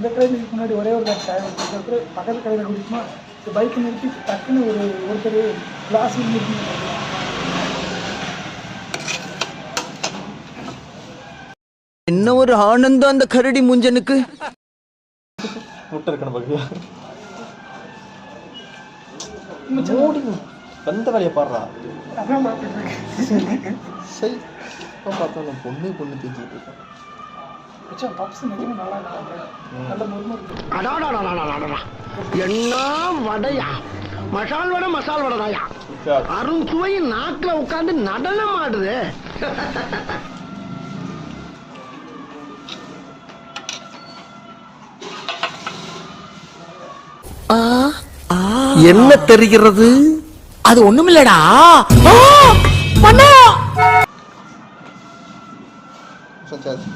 இந்த கடைக்கு முன்னாடி ஒரே ஒரு டைம் பக்கத்து கடையில் குடிக்குமா பைக்கை நிறுத்தி டக்குன்னு ஒருத்தர் கிளாஸ் நிறுத்தி என்ன ஒரு ஆனந்தம் அந்த கரடி முஞ்சனுக்கு. முட்டை இருக்கணும் பாக்கியா வந்த வேலையை பாடுறா. சரி இப்போ பார்த்தா பொண்ணு தேய்ச்சிட்டு இருக்கேன். என்ன வடையா மசால் வடையா அருண் சுவை நாக்குல உட்கார்ந்து நடனம் ஆடுது. என்ன தெரிகிறது? அது ஒண்ணுமில்லடா. சச்சாச்சு